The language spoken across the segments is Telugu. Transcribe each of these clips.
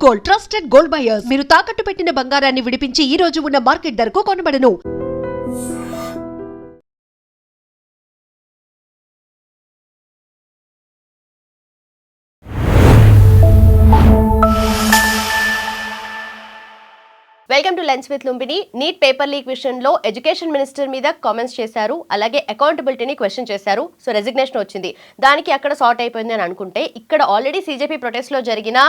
Gold, trusted gold buyers. మీరు తాకట్టు పెట్టిన బంగారాన్ని విడిపించి ఈ రోజు ఉన్న మార్కెట్ ధరకు కొనబడను. Welcome to lunch with Lumbini. NEET paper leak విషయంలో ఎడ్యుకేషన్ మినిస్టర్ మీద కామెంట్స్ చేశారు, అలాగే అకౌంటబిలిటీని క్వశ్చన్ చేశారు. సో రెసిగ్నేషన్ వచ్చింది, దానికి అక్కడ సార్ట్ అయిపోయింది అని అనుకుంటే, ఇక్కడ ఆల్రెడీ సీజేపీ ప్రొటెస్ట్లో జరిగిన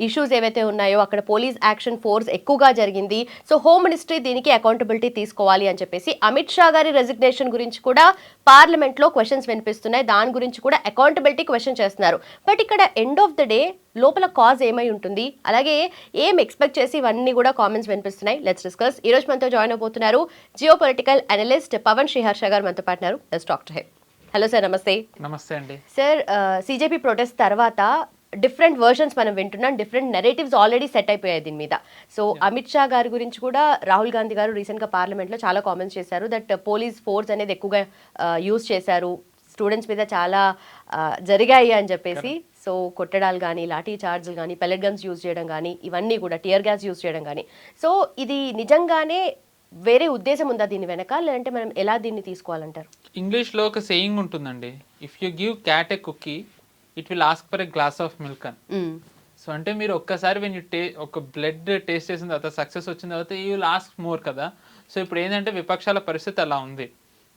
ఇష్యూస్ ఏవైతే ఉన్నాయో అక్కడ పోలీస్ యాక్షన్ ఫోర్స్ ఎక్కువగా జరిగింది. సో హోమ్ మినిస్ట్రీ దీనికి అకౌంటబిలిటీ తీసుకోవాలి అని చెప్పేసి అమిత్ షా గారి రెసిగ్నేషన్ గురించి కూడా పార్లమెంట్లో క్వశ్చన్స్ వినిపిస్తున్నాయి. దాని గురించి కూడా అకౌంటబిలిటీ క్వశ్చన్ చేస్తున్నారు. బట్ ఇక్కడ ఎండ్ ఆఫ్ ద డే లోపల కాజ్ ఏమై ఉంటుంది, అలాగే ఏం ఎక్స్పెక్ట్ చేసి ఇవన్నీ కూడా కామెంట్స్ వినిపిస్తున్నాయి. Let's discuss. ఈ రోజు మనతో జాయిన్ అవబోతున్నారు geopolitical analyst Pavan Sriharsha garu మనతో పాటున్నారు. Let's talk to him. Hello sir, నమస్తే. నమస్తే అండి. సార్, సీజేపీ ప్రొటెస్ట్ తర్వాత డిఫరెంట్ వర్షన్స్ మనం వింటున్నాం, డిఫరెంట్ నెరేటివ్స్ ఆల్రెడీ సెట్ అయిపోయాయి దీని మీద. సో అమిత్ షా గారి గురించి కూడా రాహుల్ గాంధీ గారు రీసెంట్గా పార్లమెంట్లో చాలా కామెంట్స్ చేశారు దట్ పోలీస్ ఫోర్స్ అనేది ఎక్కువగా యూజ్ చేశారు, స్టూడెంట్స్ మీద చాలా జరిగాయి అని చెప్పేసి. సో కొట్టడాలు కానీ, లాఠీ చార్జ్లు కానీ, పెల్లెట్ గన్స్ యూజ్ చేయడం కానీ, ఇవన్నీ కూడా టియర్ గ్యాస్ యూజ్ చేయడం కానీ. సో ఇది నిజంగానే వేరే ఉద్దేశం ఉందా దీని వెనక, లేదంటే మనం ఎలా దీన్ని తీసుకోవాలంటారు? ఇంగ్లీష్లో ఒక సేయింగ్ ఉంటుందండి, if you give cat a cookie it will ask for a glass of milk అని. సో అంటే మీరు ఒక్కసారి వెన్ యూ ఒక బ్లడ్ టేస్ట్ చేసిన తర్వాత సక్సెస్ వచ్చిన తర్వాత యూ విల్ ఆస్క్ మోర్ కదా. సో ఇప్పుడు ఏంటంటే విపక్షాల పరిస్థితి అలా ఉంది.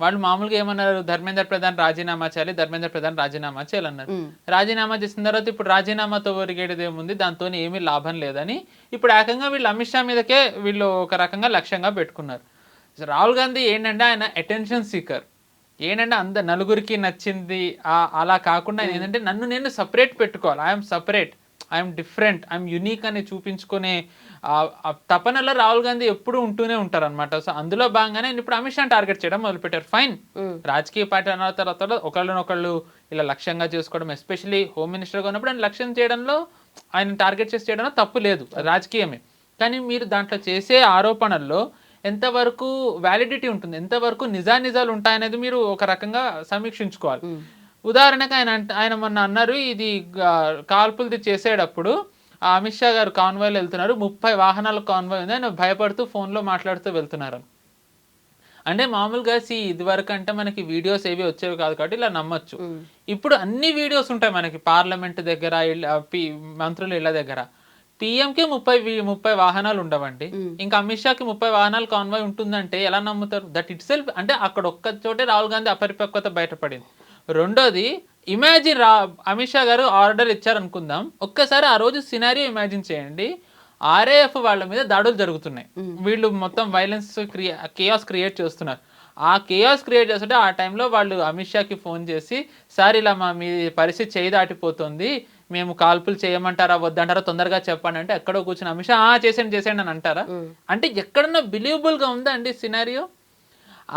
వాళ్ళు మామూలుగా ఏమన్నారు, ధర్మేంద్ర ప్రధాన్ రాజీనామా చేయాలి, ధర్మేంద్ర ప్రధాన్ రాజీనామా చేయాలన్నారు. రాజీనామా చేసిన తర్వాత ఇప్పుడు రాజీనామాతో ఒరిగేది ఏముంది, దాంతో ఏమీ లాభం లేదని ఇప్పుడు ఏకంగా వీళ్ళు అమిత్ షా మీదకే వీళ్ళు ఒక రకంగా లక్ష్యంగా పెట్టుకున్నారు. రాహుల్ గాంధీ ఏంటంటే ఆయన అటెన్షన్ సీకర్, ఏంటంటే నలుగురికి నచ్చింది అలా కాకుండా ఆయన ఏంటంటే నన్ను నేను సపరేట్ పెట్టుకోవాలి, I'm separate, I'm different, I'm unique అని చూపించుకునే తపనలో రాహుల్ గాంధీ ఎప్పుడు ఉంటూనే ఉంటారు అనమాట. సో అందులో భాగంగానే ఇప్పుడు అమిత్ షా టార్గెట్ చేయడం మొదలుపెట్టారు. ఫైన్, రాజకీయ పార్టీ అన్న తర్వాత ఒకళ్ళనొకళ్ళు ఇలా లక్ష్యంగా చేసుకోవడం, ఎస్పెషల్లీ హోమ్ మినిస్టర్గా ఉన్నప్పుడు ఆయన లక్ష్యం చేయడంలో, ఆయన టార్గెట్ చేసి చేయడంలో తప్పు లేదు, రాజకీయమే. కానీ మీరు దాంట్లో చేసే ఆరోపణల్లో ఎంతవరకు వ్యాలిడిటీ ఉంటుంది, ఎంతవరకు నిజాలు ఉంటాయనేది మీరు ఒక రకంగా సమీక్షించుకోవాలి. ఉదాహరణకు ఆయన మొన్న అన్నారు, ఇది కాల్పులది చేసేటప్పుడు అమిత్ షా గారు కాన్వాయ్లో వెళ్తున్నారు, 30 వాహనాల కాన్వాయ్ ఉంది, ఆయన భయపడుతూ ఫోన్లో మాట్లాడుతూ వెళ్తున్నారు. అంటే మామూలుగా ఇది వరకు అంటే మనకి వీడియోస్ ఏవి వచ్చేవి కాదు కాబట్టి ఇలా నమ్మొచ్చు. ఇప్పుడు అన్ని వీడియోస్ ఉంటాయి మనకి, పార్లమెంట్ దగ్గర, మంత్రుల ఇళ్ల దగ్గర. పిఎంకి 30 వాహనాలు ఉండవండి, ఇంకా అమిత్ షాకి 30 వాహనాలు కాన్వాయ్ ఉంటుందంటే ఎలా నమ్ముతారు? దట్ ఇట్ సెల్ఫ్ అంటే అక్కడ ఒక్క చోటే రాహుల్ గాంధీ అపరిపక్వత బయటపడింది. రెండోది, ఇమాజిన్ అమిత్ షా గారు ఆర్డర్ ఇచ్చారనుకుందాం, ఒక్కసారి ఆ రోజు సినారియో ఇమాజిన్ చేయండి, ఆర్ఏఎఫ్ వాళ్ళ మీద దాడులు జరుగుతున్నాయి, వీళ్ళు మొత్తం వైలెన్స్ కేయాస్ క్రియేట్ చేస్తున్నారు. ఆ కేయాస్ క్రియేట్ చేస్తుంటే ఆ టైంలో వాళ్ళు అమిత్ షాకి ఫోన్ చేసి, సార్ ఇలా మీ పరిస్థితి చేయి దాటిపోతుంది, మేము కాల్పులు చేయమంటారా వద్దంటారా తొందరగా చెప్పండి అంటే ఎక్కడో కూర్చొని అమిత్ షా చేసేయండి అని అంటారా? అంటే ఎక్కడన్నా బిలీవబుల్గా ఉందా అండి సినారియో?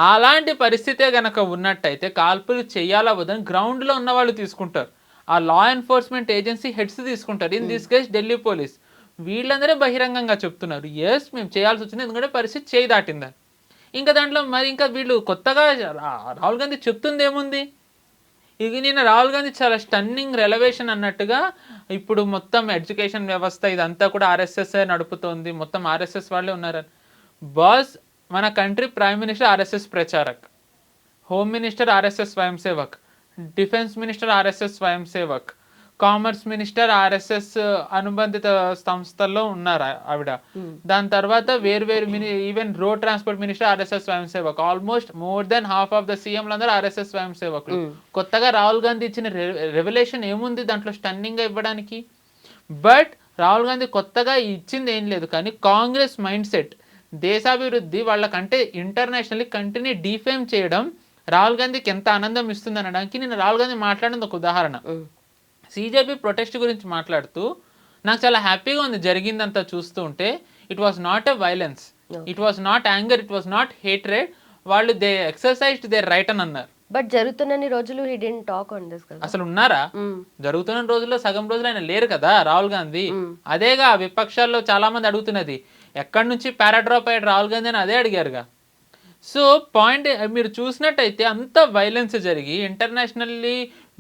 అలాంటి పరిస్థితే కనుక ఉన్నట్టయితే కాల్పులు చేయాలా వద్దని గ్రౌండ్లో ఉన్న వాళ్ళు తీసుకుంటారు, ఆ లా ఎన్ఫోర్స్మెంట్ ఏజెన్సీ హెడ్స్ తీసుకుంటారు. In this case Delhi police, వీళ్ళందరే బహిరంగంగా చెప్తున్నారు ఎస్ మేము చేయాల్సి వచ్చింది ఎందుకంటే పరిస్థితి చేయి దాటిందని. ఇంకా దాంట్లో మరి ఇంకా వీళ్ళు కొత్తగా రాహుల్ గాంధీ చెప్తుంది ఏముంది? ఇది నిన్న రాహుల్ గాంధీ చాలా స్టన్నింగ్ రెలవేషన్ అన్నట్టుగా ఇప్పుడు మొత్తం ఎడ్యుకేషన్ వ్యవస్థ ఇదంతా కూడా ఆర్ఎస్ఎస్ నడుపుతోంది, మొత్తం ఆర్ఎస్ఎస్ వాళ్ళే ఉన్నారని. బాస్, మన country prime minister RSS pracharak, home minister RSS swayamsevak, defence minister RSS స్వయం సేవక్, కామర్స్ మినిస్టర్ ఆర్ఎస్ఎస్ అనుబంధిత సంస్థల్లో ఉన్నారు ఆవిడ. దాని తర్వాత వేరు even road transport minister RSS swayamsevak. Almost more than half of the సీఎంలు అందరూ ఆర్ఎస్ఎస్ స్వయం సేవకులు. కొత్తగా రాహుల్ గాంధీ ఇచ్చిన రెవల్యూషన్ ఏముంది దాంట్లో స్టన్నింగ్గా ఇవ్వడానికి? బట్ రాహుల్ గాంధీ కొత్తగా ఇచ్చింది ఏం లేదు, కానీ కాంగ్రెస్ మైండ్ సెట్, దేశాభివృద్ధి వాళ్ళకంటే ఇంటర్నేషనల్లీ కంట్రీని డిఫేమ్ చేయడం రాహుల్ గాంధీకి ఎంత ఆనందం ఇస్తుంది అనడానికి నేను రాహుల్ గాంధీ మాట్లాడిన ఒక ఉదాహరణ. సీజేపీ ప్రొటెస్ట్ గురించి మాట్లాడుతూ నాకు చాలా హ్యాపీగా ఉంది జరిగిందంతా చూస్తూ ఉంటే. It was not a violence, it was not anger, it was not hatred, వాళ్ళు దే ఎక్సర్సైజ్డ్ దేర్ రైట్ అని అన్నారు. బట్ జరుగుతున్న రోజులు he didn't talk on this కదా. అసలు ఉన్నారా? జరుగుతున్న రోజుల్లో సగం రోజులు ఆయన లేరు కదా రాహుల్ గాంధీ. అదేగా విపక్షాల్లో చాలా మంది అడుగుతున్నది, ఎక్కడి నుంచి పారాడ్రాప్ అయ్యాడు రాహుల్ గాంధీ అని అదే అడిగారుగా. సో పాయింట్ మీరు చూసినట్టయితే అంత వైలెన్స్ జరిగి ఇంటర్నేషనల్లీ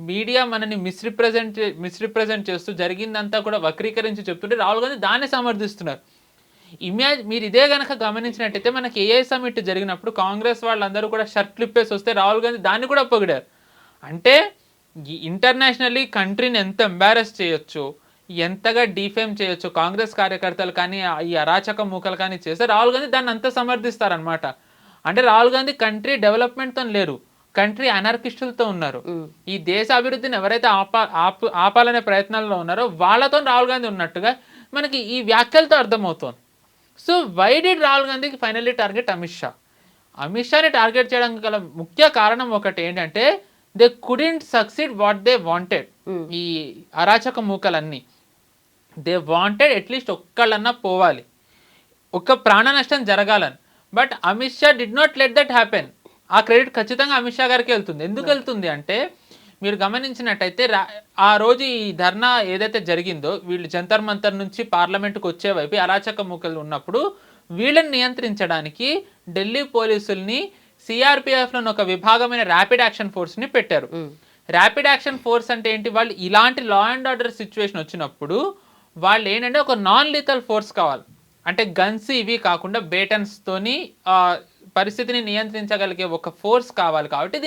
మీడియా మనని మిస్రిప్రజెంట్ చేస్తూ జరిగిందంతా కూడా వక్రీకరించి చెప్తుంటే రాహుల్ గాంధీ దాన్ని సమర్థిస్తున్నారు. మీరు ఇదే గనక గమనించినట్టయితే మనకి ఏఐ సమిట్ జరిగినప్పుడు కాంగ్రెస్ వాళ్ళందరూ కూడా షర్ట్ క్లిప్పేసి వస్తే రాహుల్ గాంధీ దాన్ని కూడా పొగిడారు. అంటే ఇంటర్నేషనల్లీ కంట్రీని ఎంత ఎంబారెస్ చేయొచ్చు, ఎంతగా డిఫేమ్ చేయొచ్చు కాంగ్రెస్ కార్యకర్తలు కానీ ఈ అరాచక మూకలు కానీ చేస్తే రాహుల్ గాంధీ దాన్ని అంతా సమర్థిస్తారనమాట. అంటే రాహుల్ గాంధీ కంట్రీ డెవలప్మెంట్తో లేరు, కంట్రీ అనర్కిస్టులతో ఉన్నారు. ఈ దేశ అభివృద్ధిని ఎవరైతే ఆపాలనే ప్రయత్నాల్లో ఉన్నారో వాళ్ళతో రాహుల్ గాంధీ ఉన్నట్టుగా మనకి ఈ వ్యాఖ్యలతో అర్థమవుతోంది. సో వై డిడ్ రాహుల్ గాంధీకి ఫైనల్లీ టార్గెట్ అమిత్ షా? అమిత్ షాని టార్గెట్ చేయడానికి గల ముఖ్య కారణం ఒకటి ఏంటంటే they couldn't succeed what they wanted. ఈ అరాచక మూకలన్నీ దే వాంటెడ్ అట్లీస్ట్ ఒక్కళ్ళన్నా పోవాలి, ఒక్క ప్రాణ నష్టం జరగాలని. But Amit Shah did not let that happen. ఆ క్రెడిట్ ఖచ్చితంగా అమిత్ షా గారికి వెళ్తుంది. ఎందుకు వెళ్తుంది అంటే మీరు గమనించినట్టయితే ఆ రోజు ఈ ధర్నా ఏదైతే జరిగిందో వీళ్ళు జంతర్ మంతర్ నుంచి పార్లమెంట్కి వచ్చే వైపు అరాచక మూకలు ఉన్నప్పుడు వీళ్ళని నియంత్రించడానికి ఢిల్లీ పోలీసుల్ని సిఆర్పిఎఫ్లోని ఒక విభాగమైన ర్యాపిడ్ యాక్షన్ ఫోర్స్ని పెట్టారు. ర్యాపిడ్ యాక్షన్ ఫోర్స్ అంటే ఏంటి? వాళ్ళు ఇలాంటి లా అండ్ ఆర్డర్ సిచ్యువేషన్ వచ్చినప్పుడు వాళ్ళు ఏంటంటే ఒక నాన్ లీథల్ ఫోర్స్ కావాలి. అంటే గన్స్ ఇవి కాకుండా బేటన్స్తోని పరిస్థితిని నియంత్రించగలిగే ఒక ఫోర్స్ కావాలి. కాబట్టి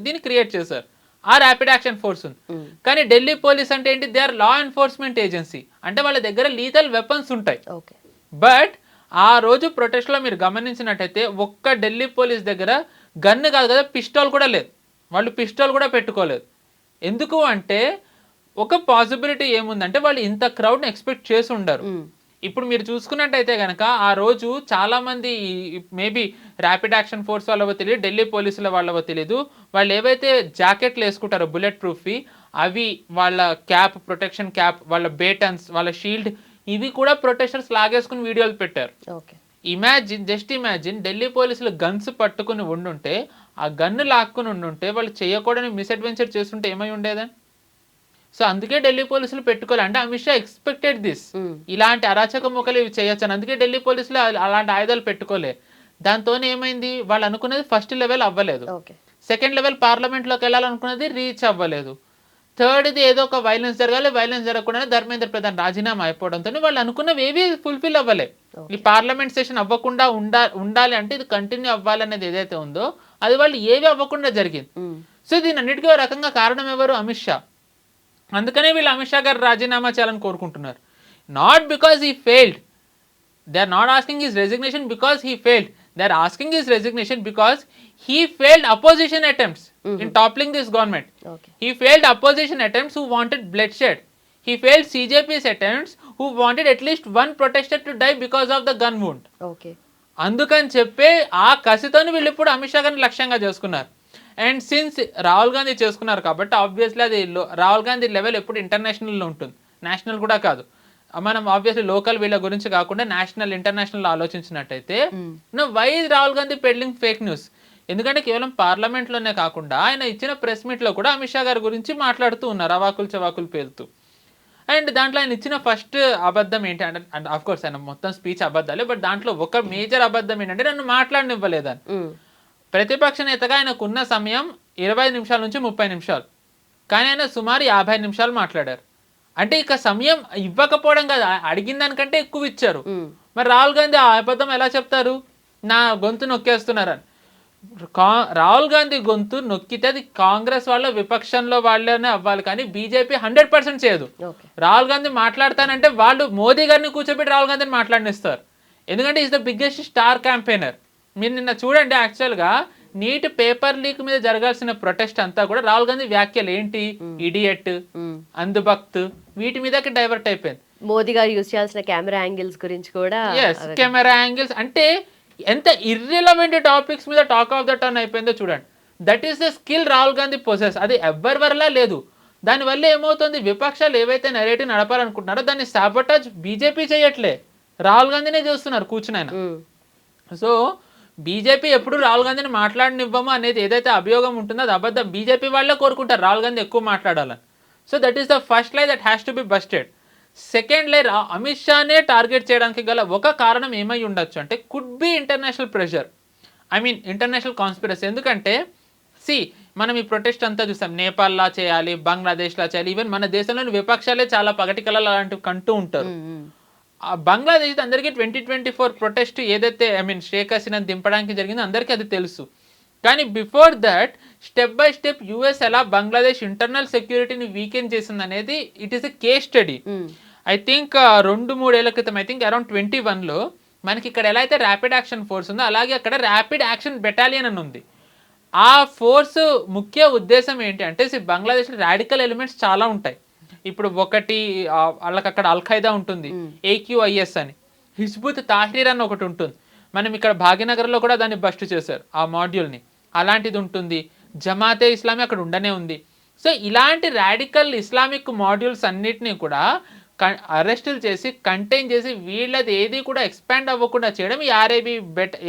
దీన్ని క్రియేట్ చేశారు. ఆ ర్యాపిడ్ యాక్షన్ ఫోర్స్ ఉంది. కానీ ఢిల్లీ పోలీస్ అంటే ఏంటి? They are law enforcement agency. అంటే వాళ్ళ దగ్గర లీథల్ వెపన్స్ ఉంటాయి. బట్ ఆ రోజు ప్రొటెస్ట్లో మీరు గమనించినట్టయితే ఒక్క ఢిల్లీ పోలీస్ దగ్గర గన్ను కాదు కదా, పిస్టల్ కూడా లేదు. వాళ్ళు పిస్టల్ కూడా పెట్టుకోలేదు. ఎందుకు అంటే ఒక పాసిబిలిటీ ఏముందంటే వాళ్ళు ఇంత క్రౌడ్ని ఎక్స్పెక్ట్ చేసి ఉండరు. ఇప్పుడు మీరు చూసుకున్నట్టయితే కనుక ఆ రోజు చాలామంది మేబీ ర్యాపిడ్ యాక్షన్ ఫోర్స్ వాళ్ళవో తెలియదు, ఢిల్లీ పోలీసుల వాళ్ళవో తెలియదు, వాళ్ళు ఏవైతే జాకెట్లు వేసుకుంటారో బుల్లెట్ ప్రూఫ్వి అవి, వాళ్ళ క్యాప్, ప్రొటెక్షన్ క్యాప్, వాళ్ళ బేటన్స్, వాళ్ళ షీల్డ్ ఇవి కూడా ప్రొటెస్టర్స్ లాగేసుకుని వీడియోలు పెట్టారు. జస్ట్ ఇమాజిన్ ఢిల్లీ పోలీసులు గన్స్ పట్టుకుని ఉండుంటే, ఆ గన్ను లాక్కుని ఉండుంటే, వాళ్ళు చేయకూడని మిస్అడ్వెంచర్ చేస్తుంటే ఏమై ఉండేదని. సో అందుకే ఢిల్లీ పోలీసులు పెట్టుకోవాలి. అంటే అమిత్ షా ఎక్స్పెక్టెడ్ దిస్, ఇలాంటి అరాచక మూకలు ఇవి చేయొచ్చు. అందుకే ఢిల్లీ పోలీసులు అలాంటి ఆయుధాలు పెట్టుకోలే. దాంతో ఏమైంది? వాళ్ళు అనుకున్నది ఫస్ట్ లెవెల్ అవ్వలేదు, సెకండ్ లెవెల్ పార్లమెంట్లోకి వెళ్ళాలనుకున్నది రీచ్ అవ్వలేదు, థర్డ్ది ఏదో ఒక వైలెన్స్ జరగాలి, వైలెన్స్ జరగకుండానే ధర్మేంద్ర ప్రధాన్ రాజీనామా అయిపోవడంతో వాళ్ళు అనుకున్నవి ఏవి ఫుల్ఫిల్ అవ్వలే. ఈ పార్లమెంట్ సెషన్ అవ్వకుండా ఉండాలి అంటే ఇది కంటిన్యూ అవ్వాలనేది ఏదైతే ఉందో అది వాళ్ళు ఏవి అవ్వకుండా జరిగింది. సో దీని అన్నిటికీ ఒక రకంగా కారణం ఎవరు? అమిత్ షా. అందుకనే వీళ్ళు అమిత్ షా గారు రాజీనామా చేయాలని కోరుకుంటున్నారు. Not because he failed, they are not asking his resignation because he failed, they are asking his resignation because he failed opposition attempts in toppling this government. He failed opposition attempts who wanted bloodshed. He failed CJP's attempts who wanted at least one protester to die because of the gun wound. అందుకని చెప్పే ఆ కసితోని వీళ్ళు ఇప్పుడు అమిత్ షా గారిని లక్ష్యంగా చేసుకున్నారు. అండ్ సిన్స్ రాహుల్ గాంధీ చేసుకున్నారు కాబట్టి ఆబ్వియస్లీ అది రాహుల్ గాంధీ లెవెల్ ఎప్పుడు ఇంటర్నేషనల్లో ఉంటుంది, నేషనల్ కూడా కాదు. మనం ఆబ్వియస్లీ లోకల్ వీళ్ళ గురించి కాకుండా నేషనల్ ఇంటర్నేషనల్ ఆలోచించినట్టయితే why Rahul Gandhi peddling fake news? ఎందుకంటే కేవలం పార్లమెంట్లోనే కాకుండా ఆయన ఇచ్చిన ప్రెస్ మీట్లో కూడా అమిత్ షా గారి గురించి మాట్లాడుతూ ఉన్నారు అవాకులు చవాకులు పేలుతూ. అండ్ దాంట్లో ఆయన ఇచ్చిన ఫస్ట్ అబద్ధం ఏంటి అంటే, ఆఫ్ కోర్స్ ఆయన మొత్తం స్పీచ్ అబద్ధాలే, బట్ దాంట్లో ఒక మేజర్ అబద్ధం ఏంటంటే నన్ను మాట్లాడనివ్వలేదని. ప్రతిపక్ష నేతగా ఆయనకున్న సమయం 25 నిమిషాల నుంచి 30 నిమిషాలు, కానీ ఆయన సుమారు 50 నిమిషాలు మాట్లాడారు. అంటే ఇక సమయం ఇవ్వకపోవడం కాదు, అడిగిన దానికంటే ఎక్కువ ఇచ్చారు. మరి రాహుల్ గాంధీ ఆ అబద్ధం ఎలా చెప్తారు? నా గొంతు నొక్కేస్తున్నారని. రాహుల్ గాంధీ గొంతు నొక్కితే అది కాంగ్రెస్ వాళ్ళ విపక్షంలో వాళ్ళనే అవ్వాలి, కానీ బీజేపీ 100% చేయదు. రాహుల్ గాంధీ మాట్లాడతానంటే వాళ్ళు మోదీ గారిని కూర్చోబెట్టి రాహుల్ గాంధీని మాట్లాడినిస్తారు. ఎందుకంటే is the biggest star campaigner. మీరు నిన్న చూడండి, యాక్చువల్గా నీట్ పేపర్ లీక్ మీద జరగాల్సిన ప్రొటెస్ట్ అంతా కూడా రాహుల్ గాంధీ వ్యాఖ్యలు ఏంటి, ఇడియట్, అందుభక్త్, వీటి మీదకి డైవర్ట్ అయిపోయింది. మోదీ గారు యూజ్ చేయాల్సిన కెమెరా యాంగిల్స్ గురించి కూడా, కెమెరా యాంగిల్స్ అంటే ఎంత ఇర్రిలవెంట్ టాపిక్స్ మీద టాక్ ఆఫ్ ద టర్న్ అయిపోయిందో చూడండి. That is the skill Rahul Gandhi possess. అది ఎవ్వరి వరలా లేదు. దానివల్ల ఏమవుతుంది, విపక్షాలు ఏవైతే నెరేటివ్ నడపాలనుకుంటున్నారో దాన్ని సాబోటాజ్ బీజేపీ చేయట్లే, రాహుల్ గాంధీనే చేస్తున్నారు కూర్చుని ఆయన. సో బీజేపీ ఎప్పుడు రాహుల్ గాంధీని మాట్లాడనివ్వము అనేది ఏదైతే అభియోగం ఉంటుందో అది అబద్ధం. బీజేపీ వాళ్ళే కోరుకుంటారు రాహుల్ గాంధీ ఎక్కువ మాట్లాడాలని. So that is the first లై that has to be busted. Second లై, అమిత్ షానే టార్గెట్ చేయడానికి గల ఒక కారణం ఏమై ఉండొచ్చు అంటే could be international pressure, I mean international conspiracy. ఎందుకంటే సి మనం ఈ ప్రొటెస్ట్ అంతా చూసాం, నేపాల్లా చేయాలి, బంగ్లాదేశ్లా చేయాలి, ఈవెన్ మన దేశంలోని విపక్షాలే చాలా పగటి కళలు అలాంటివి కంటూ ఉంటారు. బంగ్లాదేశ్ అందరికీ 2024 ప్రొటెస్ట్ ఏదైతే షేక్ హసీనాని దింపడానికి జరిగిందో అందరికీ అది తెలుసు. కానీ before that step by step US ఎలా బంగ్లాదేశ్ ఇంటర్నల్ సెక్యూరిటీని వీకెన్ చేసింది అనేది it is a case study. I think 2-3 ఏళ్ల క్రితం, ఐ థింక్ అరౌండ్ 21లో మనకి ఇక్కడ ఎలా అయితే ర్యాపిడ్ యాక్షన్ ఫోర్స్ ఉందో అలాగే అక్కడ ర్యాపిడ్ యాక్షన్ బెటాలియన్ అని ఉంది. ఆ ఫోర్స్ ముఖ్య ఉద్దేశం ఏంటి అంటే, బంగ్లాదేశ్లో రాడికల్ ఎలిమెంట్స్ చాలా ఉంటాయి. ఇప్పుడు ఒకటి వాళ్ళకి అక్కడ అల్ఖైదా ఉంటుంది, AQIS అని, హిజ్బుత్ తాహ్రీర్ అని ఒకటి ఉంటుంది. మనం ఇక్కడ భాగ్యనగర్లో కూడా దాన్ని బస్ట్ చేశారు ఆ మాడ్యూల్ని, అలాంటిది ఉంటుంది. జమాతే ఇస్లామీ అక్కడ ఉండనే ఉంది. సో ఇలాంటి రాడికల్ ఇస్లామిక్ మాడ్యూల్స్ అన్నిటినీ కూడా అరెస్టులు చేసి కంటైన్ చేసి వీళ్ళది ఏది కూడా ఎక్స్పాండ్ అవ్వకుండా చేయడం ఈ RAB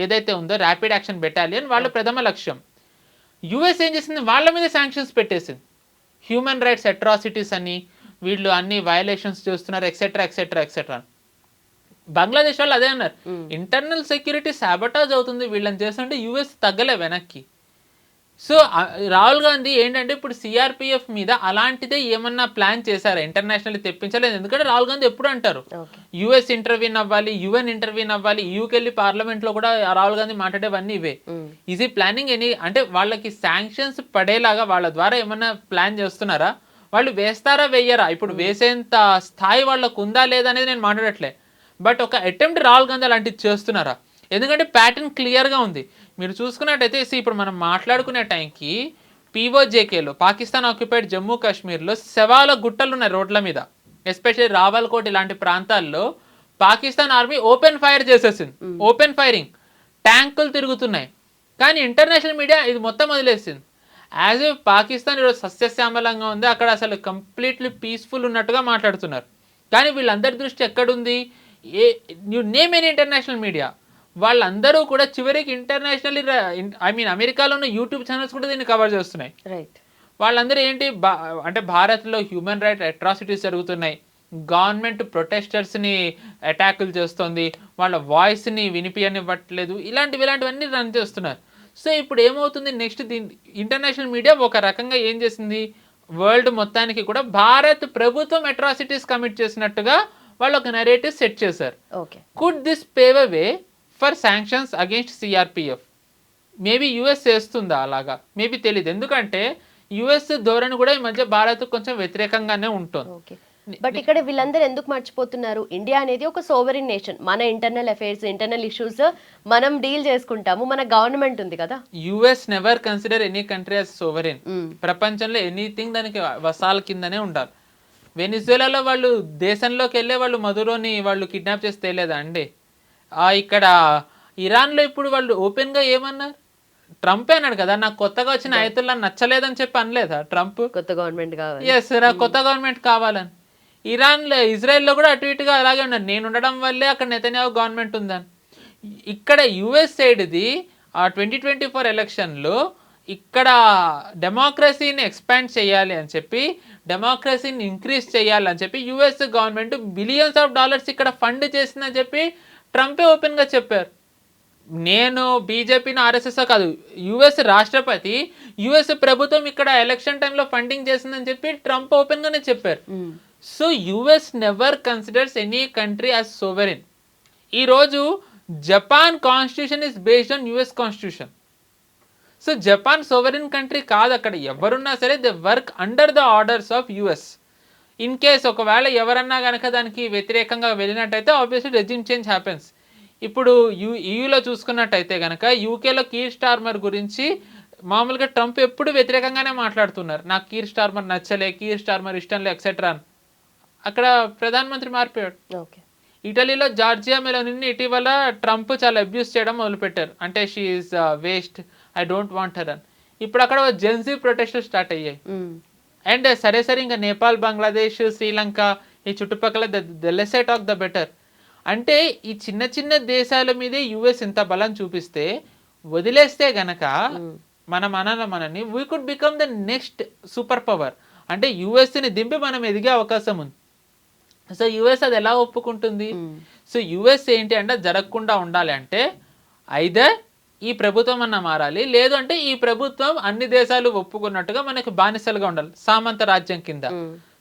ఏదైతే ఉందో ర్యాపిడ్ యాక్షన్ బెటాలియన్ వాళ్ళ ప్రథమ లక్ష్యం. యుఎస్ ఏం చేసింది, వాళ్ళ మీద శాంక్షన్స్ పెట్టేసింది. హ్యూమన్ రైట్స్ అట్రాసిటీస్ అని, వీళ్ళు అన్ని వయలేషన్స్ చేస్తున్నారు, ఎక్సెట్రా ఎక్సెట్రా ఎక్సెట్రా. బంగ్లాదేశ్ వాళ్ళు అదే అన్నారు, ఇంటర్నల్ సెక్యూరిటీ సాబటాజ్ అవుతుంది వీళ్ళని చేస్తుంటే యుఎస్ తగ్గలే వెనక్కి. సో రాహుల్ గాంధీ ఏంటంటే ఇప్పుడు CRPF మీద అలాంటిదే ఏమన్నా ప్లాన్ చేశారా, ఇంటర్నేషనల్ తెప్పించలేదు. ఎందుకంటే రాహుల్ గాంధీ ఎప్పుడు అంటారు US ఇంటర్వ్యూన్ అవ్వాలి, UN ఇంటర్వ్యూన్ అవ్వాలి, EUకి వెళ్ళి పార్లమెంట్ లో కూడా రాహుల్ గాంధీ మాట్లాడేవన్నీ ఇవే. ఈజీ ప్లానింగ్ ఎనీ అంటే వాళ్ళకి శాంక్షన్స్ పడేలాగా వాళ్ళ ద్వారా ఏమన్నా ప్లాన్ చేస్తున్నారా, వాళ్ళు వేస్తారా వెయ్యరా, ఇప్పుడు వేసేంత స్థాయి వాళ్ళకు ఉందా లేదా అనేది నేను మాట్లాడట్లే. బట్ ఒక అటెంప్ట్ రాహుల్ గాంధీ అలాంటిది చేస్తున్నారా, ఎందుకంటే ప్యాటర్న్ క్లియర్గా ఉంది. మీరు చూసుకున్నట్టయితే ఇప్పుడు మనం మాట్లాడుకునే టైంకి POJKలో పాకిస్తాన్ ఆక్యుపైడ్ జమ్మూ కాశ్మీర్లో శవాల గుట్టలు ఉన్నాయి రోడ్ల మీద, ఎస్పెషల్లీ రావల్కోట్ ఇలాంటి ప్రాంతాల్లో పాకిస్తాన్ ఆర్మీ ఓపెన్ ఫైర్ చేసేసింది. ఓపెన్ ఫైరింగ్, ట్యాంకులు తిరుగుతున్నాయి. కానీ ఇంటర్నేషనల్ మీడియా ఇది మొత్తం వదిలేసింది. యాజ్ ఏ పాకిస్తాన్ ఈరోజు సస్యశ్యామలంగా ఉంది, అక్కడ అసలు కంప్లీట్లీ పీస్ఫుల్ ఉన్నట్టుగా మాట్లాడుతున్నారు. కానీ వీళ్ళందరి దృష్టి ఎక్కడుంది, నేమ్ ఎనీ ఇంటర్నేషనల్ మీడియా, వాళ్ళందరూ కూడా చివరికి ఇంటర్నేషనల్ అమెరికాలో ఉన్న యూట్యూబ్ ఛానల్స్ కూడా దీన్ని కవర్ చేస్తున్నాయి. వాళ్ళందరూ ఏంటి అంటే భారత్లో హ్యూమన్ రైట్ అట్రాసిటీస్ జరుగుతున్నాయి, గవర్నమెంట్ ప్రొటెస్టర్స్ని అటాకులు చేస్తుంది, వాళ్ళ వాయిస్ని వినిపించనివ్వట్లేదు, ఇలాంటివన్నీ రన్ చేస్తున్నారు. సో ఇప్పుడు ఏమవుతుంది నెక్స్ట్, ఇంటర్నేషనల్ మీడియా ఒక రకంగా ఏం చేసింది, వరల్డ్ మొత్తానికి కూడా భారత్ ప్రభుత్వం అట్రాసిటీస్ కమిట్ చేసినట్టుగా వాళ్ళు ఒక నెరేటివ్ సెట్ చేశారు. Could this pave a way for sanctions against CRPF? Maybe US చేస్తుందా అలాగా, మేబీ తెలియదు. ఎందుకంటే US ధోరణి కూడా ఈ మధ్య భారత్ కొంచెం వ్యతిరేకంగానే ఉంటుంది. బట్ ఇక్కడ వీళ్ళందరూ ఎందుకు మర్చిపోతున్నారు, ఇండియా అనేది ఒక సోవరిన్ నేషన్, మన ఇంటర్నల్ అఫైర్స్ ఇంటర్నల్ ఇష్యూస్ మనం డీల్ చేసుకుంటాము, మన గవర్నమెంట్ ఉంది కదా. US never consider any country as sovereign. ప్రపంచంలో ఎనీథింగ్ దానికి వసాల కిందనే ఉండాలి. వెనిజువేలాలో వాళ్ళు దేశంలోకి వెళ్ళే వాళ్ళు మధురోని వాళ్ళు కిడ్నాప్ చేసి తేలేదా అండి. ఇక్కడ ఇరాన్లో ఇప్పుడు వాళ్ళు ఓపెన్గా ఏమన్నారు, ట్రంపే అన్నాడు కదా, నాకు కొత్తగా వచ్చిన ఆయుతుల్లా నచ్చలేదని చెప్పి అనలేదా ట్రంప్, కొత్త గవర్నమెంట్ కావాలి, ఎస్ నాకు కొత్త గవర్నమెంట్ కావాలని. ఇజ్రాయెల్లో కూడా అటు ఇటుగా అలాగే ఉన్నారు, నేను ఉండడం వల్లే అక్కడ నెతన్యాహు గవర్నమెంట్ ఉందని. ఇక్కడ US సైడ్ది 2024 ఎలక్షన్లో ఇక్కడ డెమోక్రసీని ఎక్స్పాండ్ చేయాలి అని చెప్పి, డెమోక్రసీని ఇంక్రీజ్ చేయాలి అని చెప్పి US government billions of dollars ఇక్కడ ఫండ్ చేసిందని చెప్పి ట్రంపే ఓపెన్గా చెప్పారు. నేను బీజేపీని RSS కాదు, US రాష్ట్రపతి US ప్రభుత్వం ఇక్కడ ఎలక్షన్ టైంలో ఫండింగ్ చేసిందని చెప్పి ట్రంప్ ఓపెన్గానే చెప్పారు. So US never considers any country as sovereign. ఈరోజు Japan constitution is based on US constitution. So Japan sovereign country కాదు, అక్కడ ఎవరున్నా సరే they work under the orders of US. In case ఒకవేళ ఎవరన్నా కనుక దానికి వ్యతిరేకంగా వెళ్ళినట్టయితే ఆబ్వియస్లీ రెజిమ్ చేంజ్ హ్యాపెన్స్. ఇప్పుడు EUలో చూసుకున్నట్టయితే కనుక UKలో కీర్ స్టార్మర్ గురించి మామూలుగా ట్రంప్ ఎప్పుడు వ్యతిరేకంగానే మాట్లాడుతున్నారు, నాకు కీర్ స్టార్మర్ నచ్చలే, కీర్ స్టార్మర్ ఇష్టం లే ఎక్సెట్రా. అక్కడ ప్రధానమంత్రి మారిపోయాడు. ఇటలీలో జార్జియా మెలోనీని ఇటీవల ట్రంప్ చాలా అబ్యూస్ చేయడం మొదలుపెట్టారు, అంటే she is waste, I don't want her అని. ఇప్పుడు అక్కడ జెన్జీ ప్రొటెస్టులు స్టార్ట్ అయ్యాయి. అండ్ సరే ఇంకా నేపాల్, బంగ్లాదేశ్, శ్రీలంక ఈ చుట్టుపక్కల the less I talk the better. అంటే ఈ చిన్న చిన్న దేశాల మీదే US ఇంత బలం చూపిస్తే వదిలేస్తే గనక మనని we could become the next super power. అంటే USని దింపి మనం ఎదిగే అవకాశం ఉంది. సో US అది ఎలా ఒప్పుకుంటుంది? సో US ఏంటి అంటే జరగకుండా ఉండాలి అంటే ఐదర్ ఈ ప్రభుత్వం అన్న మారాలి, లేదు అంటే ఈ ప్రభుత్వం అన్ని దేశాలు ఒప్పుకున్నట్టుగా మనకి బానిసలుగా ఉండాలి, సామంత రాజ్యం కింద.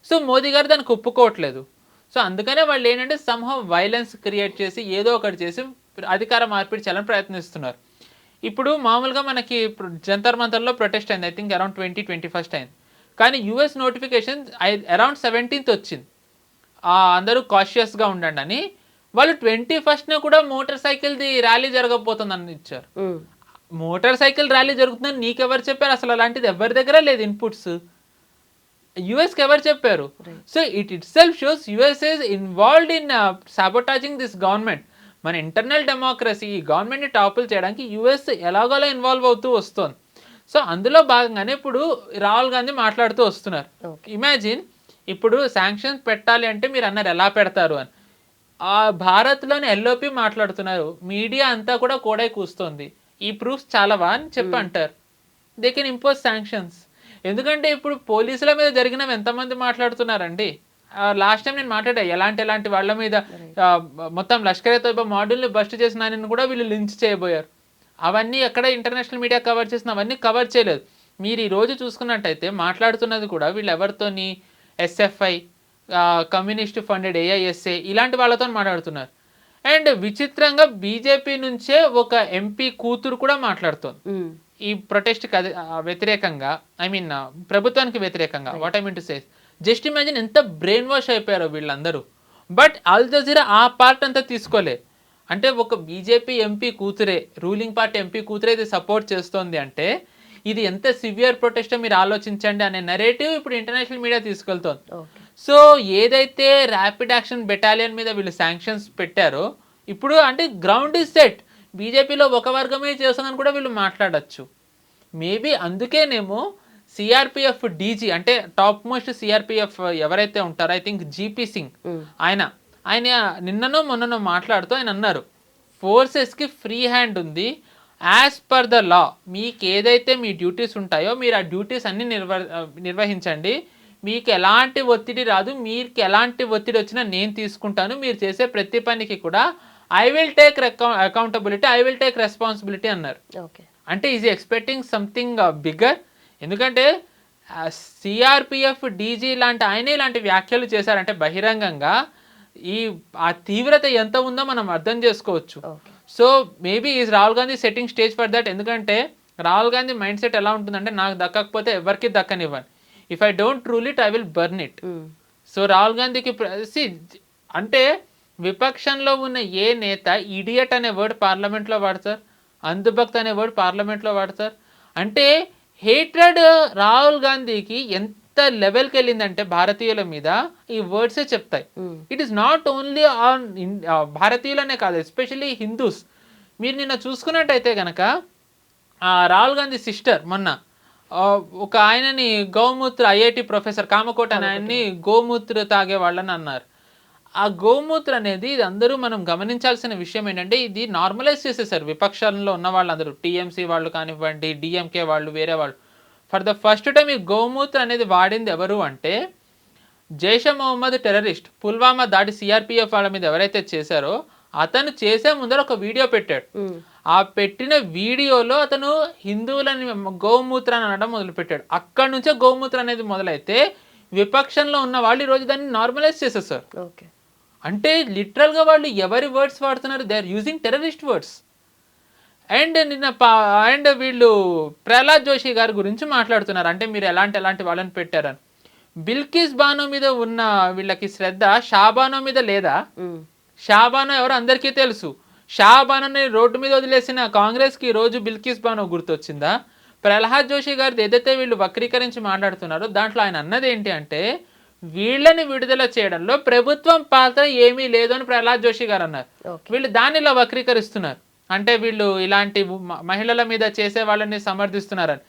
సో మోదీ గారు దానికి ఒప్పుకోవట్లేదు. సో అందుకనే వాళ్ళు ఏంటంటే సంహౌ వైలెన్స్ క్రియేట్ చేసి ఏదో ఒకటి చేసి అధికార మార్పిడి చేయాలని ప్రయత్నిస్తున్నారు. ఇప్పుడు మామూలుగా మనకి జంతర్ మంతర్లో ప్రొటెస్ట్ అయింది, ఐ థింక్ అరౌండ్ 21 అయింది. కానీ యుఎస్ నోటిఫికేషన్ అరౌండ్ 17th వచ్చింది, అందరూ కాషియస్గా ఉండండి అని. వాళ్ళు 21st కూడా మోటార్ సైకిల్ది ర్యాలీ జరగబోతుందని ఇచ్చారు. మోటార్ సైకిల్ ర్యాలీ జరుగుతుందని నీకెవరు చెప్పారు? అసలు అలాంటిది ఎవరి దగ్గర లేదు ఇన్పుట్స్. యుఎస్కి ఎవరు చెప్పారు? So itself shows US is involved in sabotaging this government. మన ఇంటర్నల్ డెమోక్రసీ, ఈ గవర్నమెంట్ని టాపుల్ చేయడానికి యుఎస్ ఎలాగోలా ఇన్వాల్వ్ అవుతూ వస్తుంది. సో అందులో భాగంగానే ఇప్పుడు రాహుల్ గాంధీ మాట్లాడుతూ వస్తున్నారు. ఇమాజిన్, ఇప్పుడు శాంక్షన్స్ పెట్టాలి అంటే మీరు అన్నారు ఎలా పెడతారు అని. భారత్లోని ఎల్ఓపి మాట్లాడుతున్నారు, మీడియా అంతా కూడా కోడై కూస్తుంది, ఈ ప్రూఫ్స్ చాలావా అని చెప్పి అంటారు. They can impose sanctions. ఎందుకంటే ఇప్పుడు పోలీసుల మీద జరిగినవి ఎంతమంది మాట్లాడుతున్నారండి. లాస్ట్ టైం నేను మాట్లాడా, ఎలాంటి వాళ్ళ మీద మొత్తం లష్కర్ తోయిబా మాడ్యూల్ని బస్ట్ చేసిన ఆయన కూడా వీళ్ళు లించ్ చేయబోయారు. అవన్నీ ఎక్కడ ఇంటర్నేషనల్ మీడియా కవర్ చేసిన అవన్నీ కవర్ చేయలేదు. మీరు ఈరోజు చూసుకున్నట్టయితే మాట్లాడుతున్నది కూడా వీళ్ళు ఎవరితోని, ఎస్ఎఫ్ఐ, కమ్యూనిస్ట్ ఫండెడ్ ఏఐఎస్ఏ ఇలాంటి వాళ్ళతో మాట్లాడుతున్నారు. అండ్ విచిత్రంగా బీజేపీ నుంచే ఒక ఎంపీ కూతురు కూడా మాట్లాడుతోంది ఈ ప్రొటెస్ట్కి వ్యతిరేకంగా, ఐ మీన్ ప్రభుత్వానికి వ్యతిరేకంగా. What I mean to say, just imagine ఎంత బ్రెయిన్ వాష్ అయిపోయారో వీళ్ళందరూ. బట్ అల్ జజీరా ఆ పార్ట్ అంతా తీసుకోలే. అంటే ఒక బీజేపీ ఎంపీ కూతురే, రూలింగ్ పార్టీ ఎంపీ కూతురే ఇది సపోర్ట్ చేస్తోంది అంటే ఇది ఎంత సివియర్ ప్రొటెస్టో మీరు ఆలోచించండి అనే నెరేటివ్ ఇప్పుడు ఇంటర్నేషనల్ మీడియా తీసుకెళ్తోంది. సో ఏదైతే ర్యాపిడ్ యాక్షన్ బెటాలియన్ మీద వీళ్ళు శాంక్షన్స్ పెట్టారో ఇప్పుడు అంటే గ్రౌండ్ ఈజ్ సెట్, బీజేపీలో ఒక వర్గమే చేస్తుందని కూడా వీళ్ళు మాట్లాడచ్చు. మేబీ అందుకేనేమో సిఆర్పిఎఫ్ డీజీ అంటే టాప్ మోస్ట్ సిఆర్పిఎఫ్ ఎవరైతే ఉంటారో, ఐ థింక్ జీపీ సింగ్, ఆయన నిన్ననో మొన్ననో మాట్లాడుతూ ఆయన అన్నారు, ఫోర్సెస్కి ఫ్రీ హ్యాండ్ ఉంది, యాజ్ పర్ ద లా మీకు ఏదైతే మీ డ్యూటీస్ ఉంటాయో మీరు ఆ డ్యూటీస్ అన్ని నిర్వహించండి, మీకు ఎలాంటి ఒత్తిడి రాదు, మీకు ఎలాంటి ఒత్తిడి వచ్చినా నేను తీసుకుంటాను, మీరు చేసే ప్రతి పనికి కూడా I will take accountability, I will take responsibility అన్నారు. అంటే ఈజ్ ఎక్స్పెక్టింగ్ సంథింగ్ బిగ్గర్. ఎందుకంటే సిఆర్పిఎఫ్ డీజీ లాంటి ఆయనే ఇలాంటి వ్యాఖ్యలు చేశారంటే బహిరంగంగా ఆ తీవ్రత ఎంత ఉందో మనం అర్థం చేసుకోవచ్చు. So maybe is Rahul Gandhi setting stage for that. ఎందుకంటే రాహుల్ గాంధీ మైండ్ సెట్ ఎలా ఉంటుందంటే నాకు దక్కకపోతే ఎవరికి దక్కనివ్వను, if I don't rule it I will burn it. So Rahul గాంధీకి అంటే విపక్షంలో ఉన్న ఏ నేత ఇడియట్ అనే వర్డ్ పార్లమెంట్లో వాడతారు, అంధభక్త్ అనే వర్డ్ పార్లమెంట్లో వాడతారు. అంటే హేట్రెడ్ రాహుల్ గాంధీకి ఎంత లెవెల్కి వెళ్ళిందంటే భారతీయుల మీద ఈ వర్డ్సే చెప్తాయి. It is not only on భారతీయులనే కాదు, ఎస్పెషల్లీ హిందూస్. మీరు నిన్న చూసుకున్నట్టయితే కనుక రాహుల్ గాంధీ సిస్టర్ మొన్న ఒక ఆయనని గోమూత్ర, ఐఐటి ప్రొఫెసర్ కామకోట అని ఆయన్ని గోమూత్ర తాగే వాళ్ళని అన్నారు. ఆ గోమూత్ర అనేది ఇది అందరూ మనం గమనించాల్సిన విషయం ఏంటంటే ఇది నార్మలైజ్ చేసేసారు విపక్షంలో ఉన్న వాళ్ళందరూ, టీఎంసీ వాళ్ళు కానివ్వండి, డిఎంకే వాళ్ళు, వేరే వాళ్ళు. ఫర్ ద ఫస్ట్ టైం ఈ గోమూత్ర అనేది వాడింది ఎవరు అంటే జైషే మొహమ్మద్ టెర్రరిస్ట్, పుల్వామా దాడి సిఆర్పిఎఫ్ వాళ్ళ మీద ఎవరైతే చేశారో అతను చేసే ముందర ఒక వీడియో పెట్టాడు. ఆ పెట్టిన వీడియోలో అతను హిందువులని గోమూత్రాన్ని అనడం మొదలుపెట్టాడు. అక్కడి నుంచే గోమూత్ర అనేది మొదలైతే విపక్షంలో ఉన్న వాళ్ళు ఈరోజు దాన్ని నార్మలైజ్ చేసేసారు. అంటే లిటరల్గా వాళ్ళు ఎవరి వర్డ్స్ వాడుతున్నారు, they are using terrorist words. And వీళ్ళు ప్రహ్లాద్ జోషి గారి గురించి మాట్లాడుతున్నారు, అంటే మీరు ఎలాంటి వాళ్ళని పెట్టారని. బిల్కిస్ బానో మీద ఉన్న వీళ్ళకి శ్రద్ధ షాబానో మీద లేదా? షాబానో ఎవరు అందరికీ తెలుసు. షాబానోని రోడ్డు మీద వదిలేసిన కాంగ్రెస్కి ఈరోజు బిల్కిస్ బానో గుర్తొచ్చిందా? ప్రహ్లాద్ జోషి గారిది ఏదైతే వీళ్ళు వక్రీకరించి మాట్లాడుతున్నారో దాంట్లో ఆయన అన్నది ఏంటి అంటే వీళ్ళని విడుదల చేయడంలో ప్రభుత్వం పాత్ర ఏమీ లేదు అని ప్రహ్లాద్ జోషి గారు అన్నారు. వీళ్ళు దాన్ని ఇలా వక్రీకరిస్తున్నారు, అంటే వీళ్ళు ఇలాంటి మహిళల మీద చేసే వాళ్ళని సమర్థిస్తున్నారని.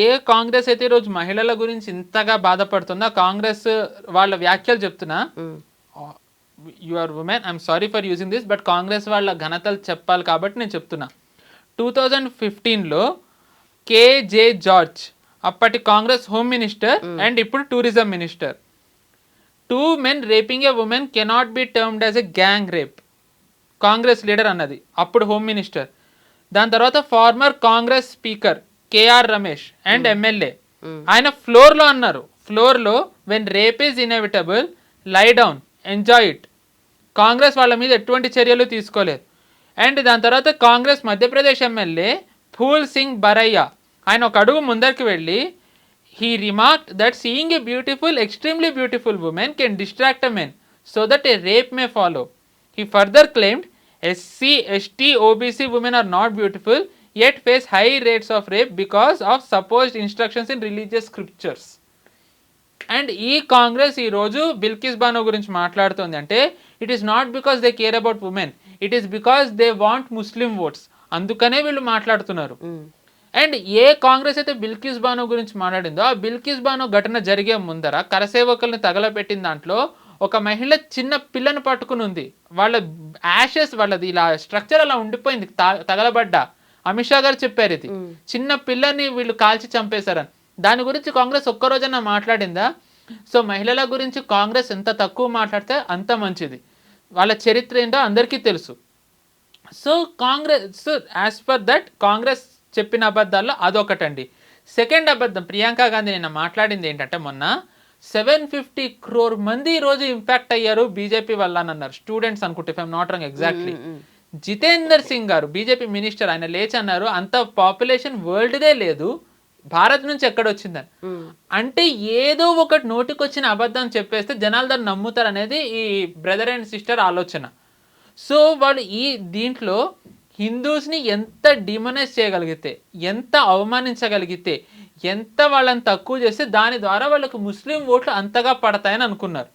ఏ కాంగ్రెస్ అయితే ఈరోజు మహిళల గురించి ఇంతగా బాధపడుతుందో కాంగ్రెస్ వాళ్ళ వ్యాఖ్యలు చెప్తున్నా, you are women, I'm sorry for using this, but Congress వాళ్ళ ఘనతలు చెప్పాలి కాబట్టి నేను చెప్తున్నా. 2015లో కేజే జార్జ్ అప్పటి కాంగ్రెస్ హోమ్ మినిస్టర్ అండ్ ఇప్పుడు tourism minister, 2 men raping a woman cannot be termed as a gang rape. Congress leader అన్నది అప్పుడు హోమ్ మినిస్టర్. దాని తర్వాత former Congress speaker K R Ramesh and MLA ఆయన ఫ్లోర్లో అన్నారు, ఫ్లోర్లో when rape is inevitable lie down enjoy it. Congress వాళ్ళ మీద ఎటువంటి చర్యలు తీసుకోలేదు. అండ్ దాని తర్వాత కాంగ్రెస్ మధ్యప్రదేశ్ ఎమ్మెల్యే ఫూల్ సింగ్ బరయ్య ఆయన ఒక అడుగు ముందరికి వెళ్ళి he remarked that seeing a beautiful, extremely beautiful woman can distract a man so that a rape may follow. He further claimed SC, ST, OBC women are not beautiful yet face high rates of rape because of supposed instructions in religious scriptures. And ఈ కాంగ్రెస్ ఈరోజు బిల్కిస్ బానో గురించి మాట్లాడుతుంది అంటే it is not because they care about women, it is because they want Muslim oats, అందుకనే వీళ్ళు మాట్లాడుతున్నారు. అండ్ ఏ కాంగ్రెస్ అయితే బిల్కిస్ బానో గురించి మాట్లాడిందో ఆ బిల్కిస్ బానో ఘటన జరిగే ముందర కరసేవకుల్ని తగలబెట్టిన దాంట్లో ఒక మహిళ చిన్న పిల్లను పట్టుకుని ఉంది, వాళ్ళ యాషెస్ వాళ్ళది ఇలా స్ట్రక్చర్ అలా ఉండిపోయింది తగలబడ్డా. అమిత్ షా గారు చెప్పారు ఇది చిన్న పిల్లని వీళ్ళు కాల్చి చంపేశారని. దాని గురించి కాంగ్రెస్ ఒక్కరోజన్నా మాట్లాడిందా? సో మహిళల గురించి కాంగ్రెస్ ఎంత తక్కువ మాట్లాడితే అంత మంచిది, వాళ్ళ చరిత్ర ఏంటో అందరికీ తెలుసు. So Congress as per that Congress చెప్పిన అబద్ధాల్లో అదొకటండి. సెకండ్ అబద్ధం ప్రియాంక గాంధీ నిన్న మాట్లాడింది ఏంటంటే మొన్న 750 crore మంది ఈరోజు ఇంపాక్ట్ అయ్యారు బీజేపీ వల్ల అని అన్నారు. స్టూడెంట్స్ అనుకుంటే if I'm not wrong exactly. Jitender Singh గారు బీజేపీ మినిస్టర్ ఆయన లేచి అన్నారు అంత పాపులేషన్ వరల్డ్దే లేదు, భారత్ నుంచి ఎక్కడొచ్చిందని. అంటే ఏదో ఒకటి నోటికి వచ్చిన అబద్ధం చెప్పేస్తే జనాలు దాన్ని నమ్ముతారు అనేది ఈ బ్రదర్ అండ్ సిస్టర్ ఆలోచన. సో వాళ్ళు ఈ దీంట్లో హిందూస్ని ఎంత డిమోనైజ్ చేయగలిగితే, ఎంత అవమానించగలిగితే, ఎంత వాళ్ళని తక్కువ చేస్తే దాని ద్వారా వాళ్ళకు ముస్లిం ఓట్లు అంతగా పడతాయని అనుకున్నారు.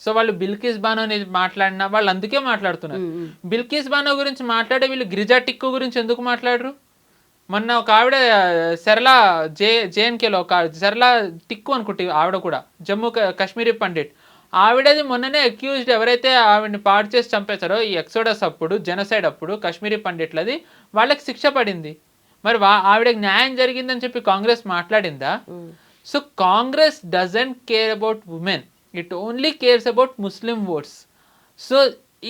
సో వాళ్ళు బిల్కిస్ బానో మాట్లాడినా వాళ్ళు అందుకే మాట్లాడుతున్నారు. బిల్కిస్ బానో గురించి మాట్లాడే వీళ్ళు గిరిజా టిక్కు గురించి ఎందుకు మాట్లాడరు? మొన్న ఒక ఆవిడ సరళా జేఎన్కేలో ఒక సరళా టిక్కు అనుకుంటే ఆవిడ కూడా జమ్మూ కాశ్మీరీ పండిట్, ఆవిడది మొన్ననే అక్యూజ్డ్ ఎవరైతే ఆవిడని పాడు చేసి చంపేశారో ఈ ఎక్సోడస్ అప్పుడు జెనోసైడ్ అప్పుడు కాశ్మీరీ పండిట్లది వాళ్ళకి శిక్ష పడింది. మరి ఆవిడకి న్యాయం జరిగిందని చెప్పి కాంగ్రెస్ మాట్లాడిందా? So Congress doesn't care about women, it only cares about Muslim votes. So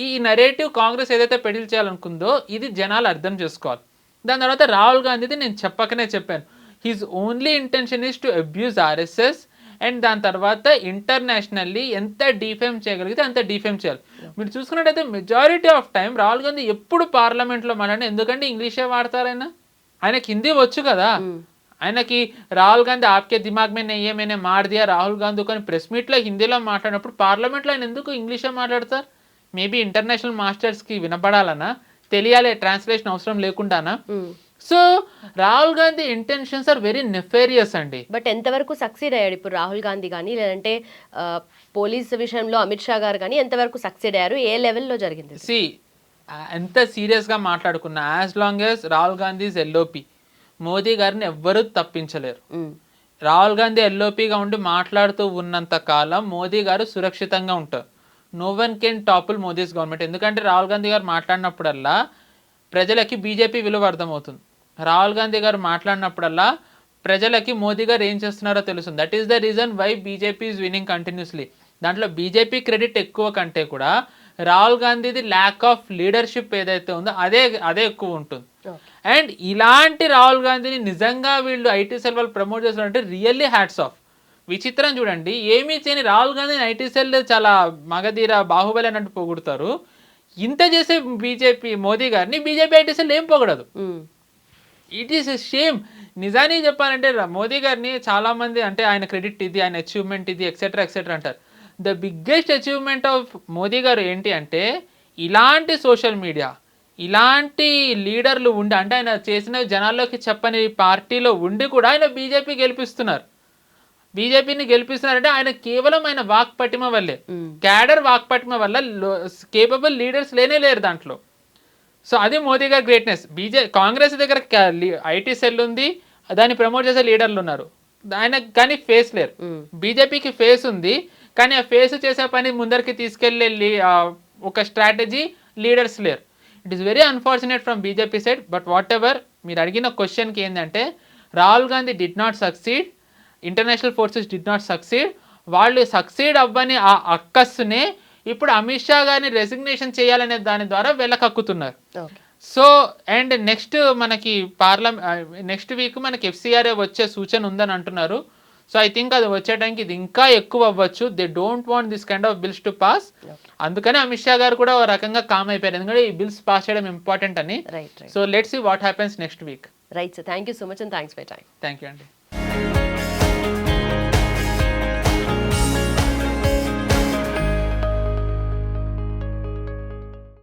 ఈ నరేటివ్ కాంగ్రెస్ ఏదైతే పెడిల్ చేయాలనుకుందో ఇది జనాలు అర్థం చేసుకోవాలి. దాని తర్వాత రాహుల్ గాంధీది నేను చెప్పకనే చెప్పాను, his only intention is to abuse RSS. And దాని తర్వాత ఇంటర్నేషనల్లీ ఎంత డిఫేమ్ చేయగలిగితే అంత డిఫేమ్ చేయాలి. మీరు చూసుకున్నట్టయితే majority of time Rahul Gandhi ఎప్పుడు పార్లమెంట్లో మాట్లాడినా, ఎందుకంటే ఇంగ్లీషే వాడతారైనా, ఆయనకి హిందీ వచ్చు కదా, ఆయనకి రాహుల్ గాంధీ ఆప్కే దిమాగ్ మే నహీ హై मैंने मार दिया రాహుల్ గాంధీ కానీ ప్రెస్ మీట్లో హిందీలో మాట్లాడినప్పుడు పార్లమెంట్లో ఆయన ఎందుకు ఇంగ్లీషే మాట్లాడతారు? మేబీ ఇంటర్నేషనల్ మాస్టర్స్కి వినపడాలనా, తెలియాలి, ట్రాన్స్లేషన్ అవసరం లేకుండానా? So Rahul Gandhi intentions are very nefarious అండి. బట్ ఎంతవరకు సక్సీడ్ అయ్యాడు ఇప్పుడు రాహుల్ గాంధీ కానీ, లేదంటే పోలీస్ విషయంలో అమిత్ షా గారు కానీ ఎంతవరకు సక్సీడ్ అయ్యారు, ఏ లెవెల్లో జరిగింది? ఎంత సీరియస్గా మాట్లాడుకున్నా as long as Rahul Gandhi is LOP, Modi గారిని ఎవ్వరూ తప్పించలేరు. రాహుల్ గాంధీ ఎల్ఓపిగా ఉండి మాట్లాడుతూ ఉన్నంత కాలం మోదీ గారు సురక్షితంగా ఉంటారు. No one can topple Modi's government. ఎందుకంటే రాహుల్ గాంధీ గారు మాట్లాడినప్పుడల్లా ప్రజలకి బీజేపీ విలువ అర్థమవుతుంది. రాహుల్ గాంధీ గారు మాట్లాడినప్పుడల్లా ప్రజలకి మోదీ గారు ఏం చేస్తున్నారో తెలుస్తుంది. That is the reason why BJP is winning continuously. దాంట్లో బీజేపీ క్రెడిట్ ఎక్కువ కంటే కూడా రాహుల్ గాంధీది ల్యాక్ ఆఫ్ లీడర్షిప్ ఏదైతే ఉందో అదే ఎక్కువ ఉంటుంది. అండ్ ఇలాంటి రాహుల్ గాంధీని నిజంగా వీళ్ళు ఐటీ సెల్ వాళ్ళు ప్రమోట్ చేస్తున్నారంటే రియల్లీ హ్యాట్స్ ఆఫ్. విచిత్రం చూడండి, ఏమీ చేయని రాహుల్ గాంధీని ఐటీ సెల్ చాలా మగధీర బాహుబలి అన్నట్టు పొగుడుతారు. ఇంత చేసే బీజేపీ మోదీ గారిని బీజేపీ ఐటీ సెల్ ఏం పొగడదు. It is a shame. నిజానికి చెప్పాలంటే మోదీ గారిని చాలామంది అంటే ఆయన క్రెడిట్ ఇది, ఆయన అచీవ్మెంట్ ఇది, ఎక్సెట్రా ఎక్సెట్రా అంటారు. The biggest achievement of Modi గారు ఏంటి అంటే ఇలాంటి సోషల్ మీడియా, ఇలాంటి లీడర్లు ఉండి, అంటే ఆయన చేసిన జనాల్లోకి చెప్పని పార్టీలో ఉండి కూడా ఆయన బీజేపీ గెలిపిస్తున్నారు. బీజేపీని గెలిపిస్తున్నారంటే ఆయన కేవలం ఆయన వాక్పటిమ వల్లే, క్యాడర్ వాక్పటిమ వల్ల కేపబుల్ లీడర్స్ లేరు దాంట్లో. సో అది మోదీ గారి గ్రేట్నెస్. కాంగ్రెస్ దగ్గర ఐటీ సెల్ ఉంది, దాన్ని ప్రమోట్ చేసే లీడర్లు ఉన్నారు, ఆయనకు కానీ ఫేస్ లేరు. బీజేపీకి ఫేస్ ఉంది కానీ ఆ ఫేస్ చేసే పని ముందరికి తీసుకెళ్ళే ఒక స్ట్రాటజీ లీడర్స్ లేరు. It is very unfortunate from BJP side. But what ever, మీరు అడిగిన క్వశ్చన్కి ఏంటంటే Rahul Gandhi did not succeed, international forces did not succeed. వాళ్ళు సక్సీడ్ అవ్వని ఆ అక్కస్సునే ఇప్పుడు అమిత్ షా గారిని రెసిగ్నేషన్ చేయాలనే దాని ద్వారా వెళ్ళకక్కుతున్నారు. సో అండ్ నెక్స్ట్ మనకి నెక్స్ట్ వీక్ మనకి FCRA వచ్చే సూచన ఉందని అంటున్నారు. సో ఐ థింక్ అది వచ్చే టైంకి ఇది ఇంకా ఎక్కువ అవ్వచ్చు. They don't want this kind of bills to pass. అందుకని అమిత్ షా గారు కూడా ఒక రకంగా కామ్ అయిపోయారు, ఎందుకంటే ఈ బిల్స్ పాస్ చేయడం ఇంపార్టెంట్ అని. Right so let's see what happens next week. Right sir, thank you so much and thanks for time. Thank you అండి.